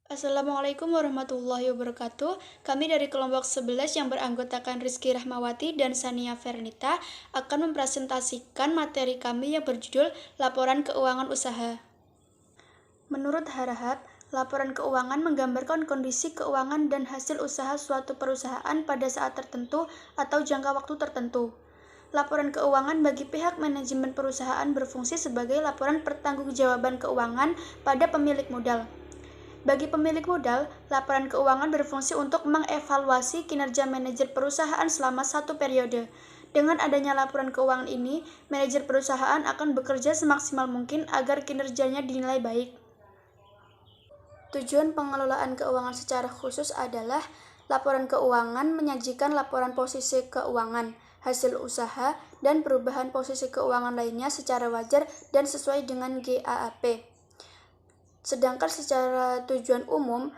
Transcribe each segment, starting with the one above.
Assalamualaikum warahmatullahi wabarakatuh. Kami dari kelompok 11 yang beranggotakan Rizky Rahmawati dan Sania Fernita akan mempresentasikan materi kami yang berjudul Laporan Keuangan Usaha. Menurut Harahap, laporan keuangan menggambarkan kondisi keuangan dan hasil usaha suatu perusahaan pada saat tertentu atau jangka waktu tertentu. Laporan keuangan bagi pihak manajemen perusahaan berfungsi sebagai laporan pertanggungjawaban keuangan pada pemilik modal. Bagi pemilik modal, laporan keuangan berfungsi untuk mengevaluasi kinerja manajer perusahaan selama satu periode. Dengan adanya laporan keuangan ini, manajer perusahaan akan bekerja semaksimal mungkin agar kinerjanya dinilai baik. Tujuan pengelolaan keuangan secara khusus adalah laporan keuangan menyajikan laporan posisi keuangan, hasil usaha, dan perubahan posisi keuangan lainnya secara wajar dan sesuai dengan GAAP. Sedangkan secara tujuan umum,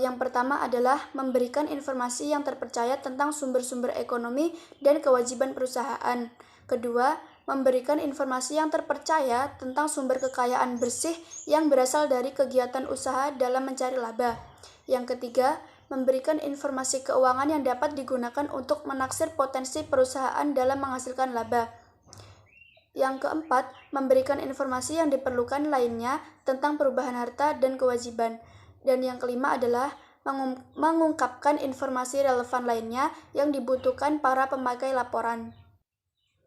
yang pertama adalah memberikan informasi yang terpercaya tentang sumber-sumber ekonomi dan kewajiban perusahaan. Kedua, memberikan informasi yang terpercaya tentang sumber kekayaan bersih yang berasal dari kegiatan usaha dalam mencari laba. Yang ketiga, memberikan informasi keuangan yang dapat digunakan untuk menaksir potensi perusahaan dalam menghasilkan laba. Yang keempat, memberikan informasi yang diperlukan lainnya tentang perubahan harta dan kewajiban. Dan yang kelima adalah mengungkapkan informasi relevan lainnya yang dibutuhkan para pemakai laporan.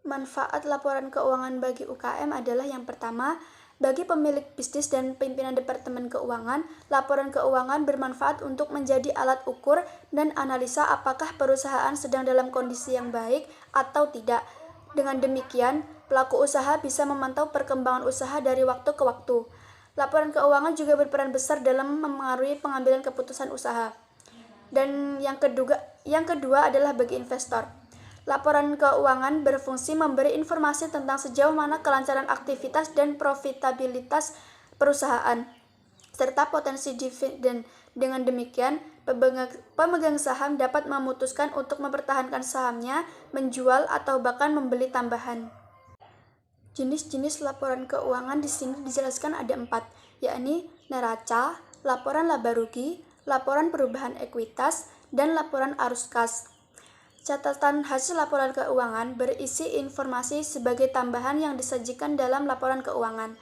Manfaat laporan keuangan bagi UKM adalah yang pertama, bagi pemilik bisnis dan pimpinan departemen keuangan, laporan keuangan bermanfaat untuk menjadi alat ukur dan analisa apakah perusahaan sedang dalam kondisi yang baik atau tidak. Dengan demikian, pelaku usaha bisa memantau perkembangan usaha dari waktu ke waktu. Laporan keuangan juga berperan besar dalam memengaruhi pengambilan keputusan usaha. Dan yang kedua adalah bagi investor. Laporan keuangan berfungsi memberi informasi tentang sejauh mana kelancaran aktivitas dan profitabilitas perusahaan, serta potensi dividen. Dengan demikian, pemegang saham dapat memutuskan untuk mempertahankan sahamnya, menjual, atau bahkan membeli tambahan. Jenis-jenis laporan keuangan di sini dijelaskan ada 4, yakni neraca, laporan laba rugi, laporan perubahan ekuitas, dan laporan arus kas. Catatan hasil laporan keuangan berisi informasi sebagai tambahan yang disajikan dalam laporan keuangan.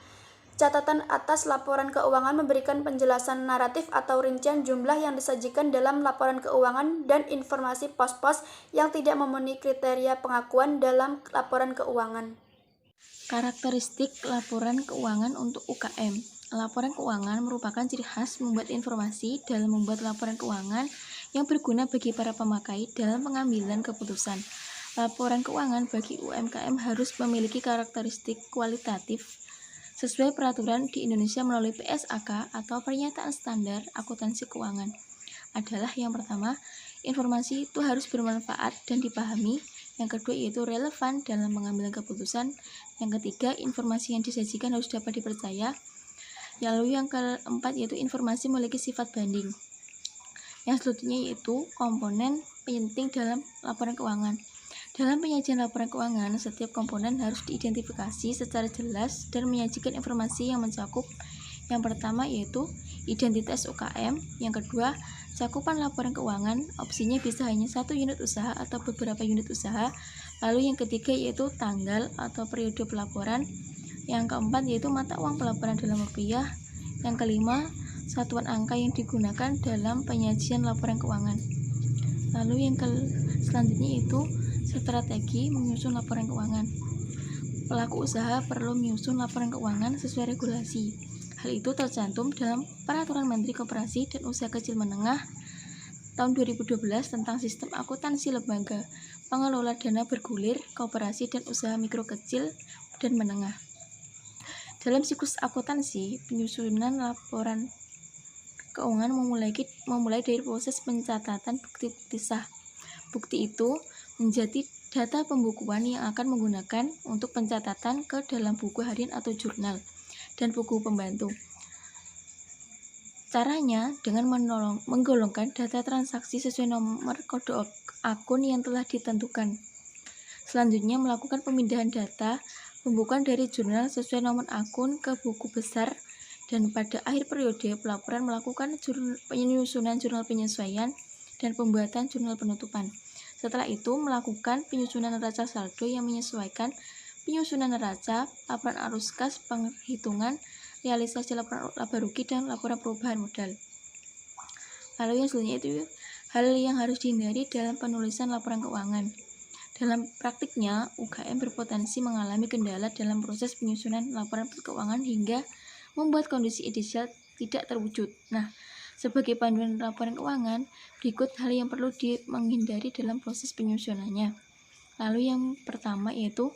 Catatan atas laporan keuangan memberikan penjelasan naratif atau rincian jumlah yang disajikan dalam laporan keuangan dan informasi pos-pos yang tidak memenuhi kriteria pengakuan dalam laporan keuangan. Karakteristik laporan keuangan untuk UKM. Laporan keuangan merupakan ciri khas membuat informasi dalam membuat laporan keuangan yang berguna bagi para pemakai dalam pengambilan keputusan. Laporan keuangan bagi UMKM harus memiliki karakteristik kualitatif sesuai peraturan di Indonesia melalui PSAK atau Pernyataan Standar Akuntansi Keuangan. Adalah yang pertama, informasi itu harus bermanfaat dan dipahami. Yang kedua yaitu relevan dalam pengambilan keputusan. Yang ketiga, informasi yang disajikan harus dapat dipercaya. Lalu yang keempat yaitu informasi memiliki sifat banding. Yang selanjutnya yaitu komponen penting dalam laporan keuangan. Dalam penyajian laporan keuangan, setiap komponen harus diidentifikasi secara jelas dan menyajikan informasi yang mencakup. Yang pertama yaitu identitas UKM, yang kedua cakupan laporan keuangan, opsinya bisa hanya satu unit usaha atau beberapa unit usaha. Lalu yang ketiga yaitu tanggal atau periode pelaporan. Yang keempat yaitu mata uang pelaporan dalam rupiah. Yang kelima, satuan angka yang digunakan dalam penyajian laporan keuangan. Lalu yang selanjutnya yaitu strategi menyusun laporan keuangan. Pelaku usaha perlu menyusun laporan keuangan sesuai regulasi. Hal itu tercantum dalam Peraturan Menteri Koperasi dan Usaha Kecil Menengah tahun 2012 tentang sistem akuntansi lembaga, pengelola dana bergulir, koperasi dan usaha mikro kecil dan menengah. Dalam siklus akuntansi, penyusunan laporan keuangan memulai dari proses pencatatan bukti-bukti sah. Bukti itu menjadi data pembukuan yang akan menggunakan untuk pencatatan ke dalam buku harian atau jurnal dan buku pembantu. Caranya dengan menggolongkan data transaksi sesuai nomor kode akun yang telah ditentukan. Selanjutnya melakukan pemindahan data pembukuan dari jurnal sesuai nomor akun ke buku besar Dan pada akhir periode, pelaporan melakukan penyusunan jurnal penyesuaian dan pembuatan jurnal penutupan. Setelah itu, melakukan penyusunan neraca saldo yang menyesuaikan penyusunan neraca, laporan arus kas, penghitungan, realisasi laporan laba rugi, dan laporan perubahan modal. Lalu yang selanjutnya itu hal yang harus dihindari dalam penulisan laporan keuangan. Dalam praktiknya, UKM berpotensi mengalami kendala dalam proses penyusunan laporan keuangan hingga membuat kondisi ideal tidak terwujud. Nah, sebagai panduan laporan keuangan, berikut hal yang perlu menghindari dalam proses penyusunannya. Lalu yang pertama yaitu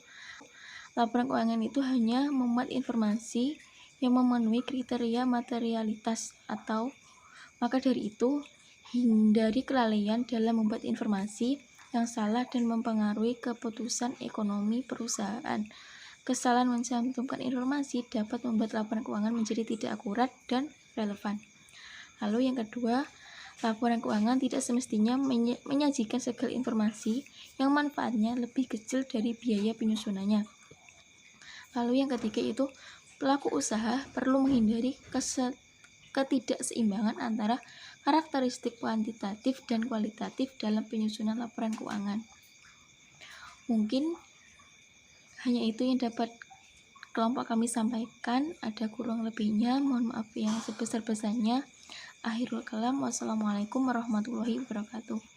laporan keuangan itu hanya memuat informasi yang memenuhi kriteria materialitas atau maka dari itu hindari kelalaian dalam membuat informasi yang salah dan mempengaruhi keputusan ekonomi perusahaan. Kesalahan mencantumkan informasi dapat membuat laporan keuangan menjadi tidak akurat dan relevan. Lalu yang kedua, laporan keuangan tidak semestinya menyajikan segala informasi yang manfaatnya lebih kecil dari biaya penyusunannya. Lalu yang ketiga itu, pelaku usaha perlu menghindari ketidakseimbangan antara karakteristik kuantitatif dan kualitatif dalam penyusunan laporan keuangan. Mungkin hanya itu yang dapat kelompok kami sampaikan. Ada kurang lebihnya, mohon maaf yang sebesar-besarnya. Akhirul kalam, wassalamualaikum warahmatullahi wabarakatuh.